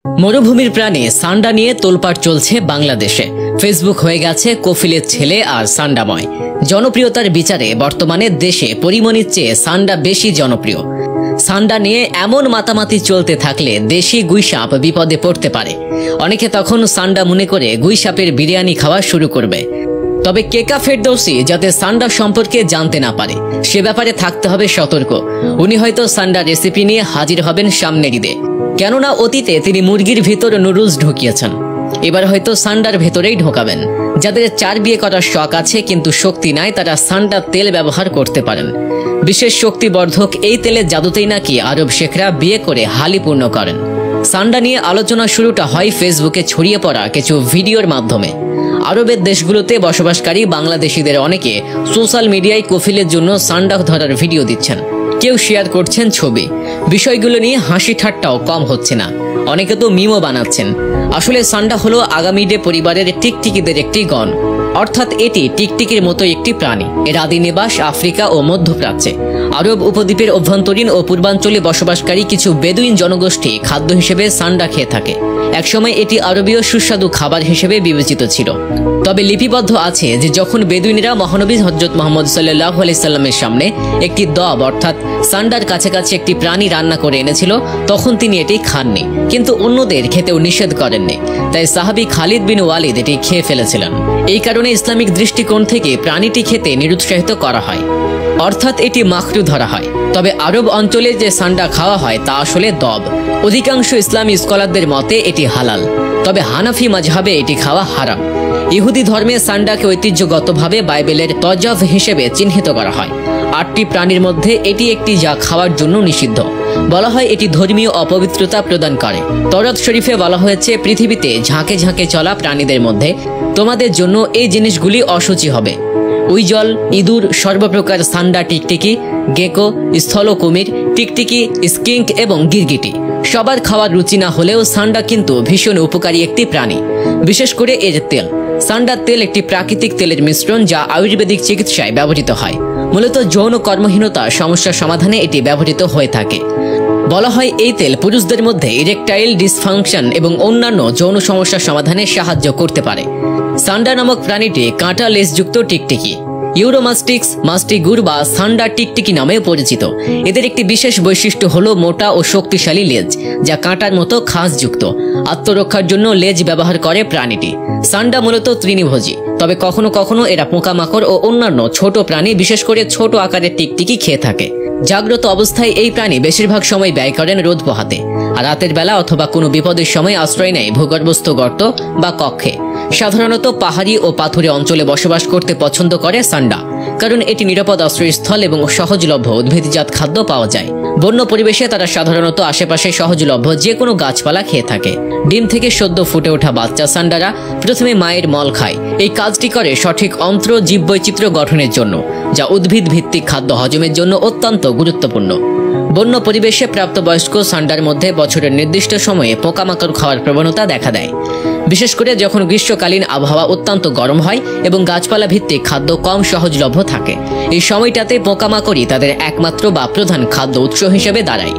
মরুভূমির প্রাণী সান্ডা নিয়ে তোলপাড় চলছে বাংলাদেশে। ফেসবুক হয়ে গেছে কফিলের ছেলে আর সান্ডাময়। জনপ্রিয়তার বিচারে বর্তমানে দেশে পরিমণির চেয়ে সান্ডা বেশি জনপ্রিয়। সান্ডা নিয়ে এমন মাতামাতি চলতে থাকলে দেশি গুইসাপ বিপদে পড়তে পারে। অনেকে তখন সান্ডা মনে করে গুইসাপের বিরিয়ানি খাওয়া শুরু করবে। তবে কেকা ফেরদৌসি যাতে সান্ডা সম্পর্কে জানতে না পারে সে ব্যাপারে থাকতে হবে সতর্ক। উনি হয়তো সান্ডা রেসিপি নিয়ে হাজির হবেন সামনের ঈদে, কেননা অতীতে তিনি মুরগির ভিতর নুডলস ঢুকিয়েছেন। এবার হয়তো সান্ডার ভেতরেই ঢোকাবেন। যাদের চার বিয়ে করার শখ আছে কিন্তু শক্তি নাই, তারা সান্ডার তেল ব্যবহার করতে পারেন। বিশেষ শক্তিবর্ধক এই তেলের জাদুতেই নাকি আরব শেখরা বিয়ে করে হালি পূর্ণ করেন। সান্ডা নিয়ে আলোচনা শুরুটা হয় ফেসবুকে ছড়িয়ে পড়া কিছু ভিডিওর মাধ্যমে। আরবের দেশগুলোতে বসবাসকারী বাংলাদেশিদের অনেকে সোশ্যাল মিডিয়ায় কফিলের জন্য সান্ডা ধরার ভিডিও দিচ্ছেন, কেউ শেয়ার করছেন ছবি। বিষয়গুলো নিয়ে হাসি ঠাট্টাও কম হচ্ছে না, অনেকে তো মিমও বানাচ্ছেন। আসলে সান্ডা হলো আগামী ডে পরিবারের টিকটিকিদের একটি গণ, অর্থাৎ এটি টিকটিকির মতো একটি প্রাণী। এর আদি নিবাস আফ্রিকা ও মধ্যপ্রাচ্যে। আরব উপদ্বীপের অভ্যন্তরীণ ও পূর্বাঞ্চলে বসবাসকারী কিছু বেদুইন জনগোষ্ঠী খাদ্য হিসেবে সান্ডা খেয়ে থাকে। একসময় এটি আরবীয় সুস্বাদু খাবার হিসেবে বিবেচিত ছিল। তবে লিপিবদ্ধ আছে যে যখন বেদুইনরা মহানবী হযরত মুহাম্মদ সাল্লাল্লাহু আলাইহি সাল্লামের সামনে একটি দব অর্থাৎ সান্ডার কাছাকাছি একটি প্রাণী রান্না করে এনেছিল, তখন তিনি এটি খাননি, কিন্তু অন্যদের খেতেও নিষেধ করেননি। তাই সাহাবী খালিদ বিন ওয়ালিদ এটি খেয়ে ফেলেছিলেন। এই কারণে ইসলামিক দৃষ্টিকোণ থেকে প্রাণীটি খেতে নিরুৎসাহিত করা হয়, অর্থাৎ এটি মাকরু ধরা হয়। তবে আরব অঞ্চলে যে সান্ডা খাওয়া হয় তা আসলে দব। অধিকাংশ ইসলামী স্কলারদের মতে এটি হালাল, তবে হানাফি মাযহাবে এটি খাওয়া হারাম। ইহুদি ধর্মে সান্ডাকে ঐতিহ্যগতভাবে বাইবেলের তজাব হিসেবে চিহ্নিত করা হয়। 8টি প্রাণীর মধ্যে এটি একটি যা খাওয়ার জন্য নিষিদ্ধ। বলা হয় এটি ধর্মীয় অপবিত্রতা প্রদান করে। তওরাত শরীফে বলা হয়েছে, পৃথিবীতে ঝাঁকে ঝাঁকে চলা প্রাণীদের মধ্যে তোমাদের জন্য এই জিনিসগুলি অসুচি হবে: উইজল, ইঁদুর, সর্বপ্রকার সান্ডা, টিকটিকি, গেকো, স্থল কুমির, টিকটিকি, স্কিঙ্ক এবং গিরগিটি। সবার খাওয়ার রুচি না হলেও সান্ডা কিন্তু ভীষণ উপকারী একটি প্রাণী, বিশেষ করে এর তেল। সান্ডার তেল একটি প্রাকৃতিক তেলের মিশ্রণ যা আয়ুর্বেদিক চিকিৎসায় ব্যবহৃত হয়। মূলত যৌন কর্মহীনতা সমস্যার সমাধানে এটি ব্যবহৃত হয়ে থাকে। বলা হয় এই তেল পুরুষদের মধ্যে ইরেকটাইল ডিসফাংশন এবং অন্যান্য যৌন সমস্যার সমাধানে সাহায্য করতে পারে। সান্ডা নামক প্রাণীটি কাঁটা লেজযুক্ত টিকটিকি, ইউরোমাস্টিক্স মাস্টিগুর বা সান্ডা টিকটিকি নামে পরিচিত। এদের একটি বিশেষ বৈশিষ্ট্য হলো মোটা ও শক্তিশালী লেজ, যা কাঁটার মতো খাঁজযুক্ত। আত্মরক্ষার জন্য লেজ ব্যবহার করে প্রাণীটি। সান্ডা মূলত তৃণভোজী, তবে কখনো কখনো এরা পোকামাকড় ও অন্যান্য ছোট প্রাণী, বিশেষ করে ছোট আকারের টিকটিকি খেয়ে থাকে। জাগ্রত অবস্থায় এই প্রাণী বেশিরভাগ সময় ব্যয় করেন রোদ পোহাতে, আর রাতের বেলা অথবা কোনো বিপদের সময় আশ্রয় নেয় ভূগর্ভস্থ গর্ত বা কক্ষে। সাধারণত পাহাড়ি ও পাথুরে অঞ্চলে বসবাস করতে পছন্দ করে সান্ডা, কারণ এটি নিরাপদ আশ্রয়স্থল এবং সহজলভ্য উদ্ভিদজাত খাদ্য পাওয়া যায়। বন্য পরিবেশে তারা সাধারণত আশেপাশে সহজলভ্য যে কোনো গাছপালা খেয়ে থাকে। ডিম থেকে সদ্য ফুটে ওঠা বাচ্চা সান্ডারা প্রথমে মায়ের মল খায়। এই কাজটি করে সঠিক অন্ত্র জীববৈচিত্র্য গঠনের জন্য, যা উদ্ভিদ ভিত্তিক খাদ্য হজমের জন্য অত্যন্ত গুরুত্বপূর্ণ। বন্য পরিবেশে প্রাপ্তবয়স্ক সান্ডার মধ্যে বছরের নির্দিষ্ট সময়ে পোকামাকড় খাওয়ার প্রবণতা দেখা দেয়, বিশেষ করে যখন গ্রীষ্মকালীন আবহাওয়া অত্যন্ত গরম হয় এবং গাছপালা ভিত্তিক খাদ্য কম সহজলভ্য থাকে। এই সময়টাতে পোকামাকড়ই তাদের একমাত্র বা প্রধান খাদ্য উৎস হিসেবে দাঁড়ায়।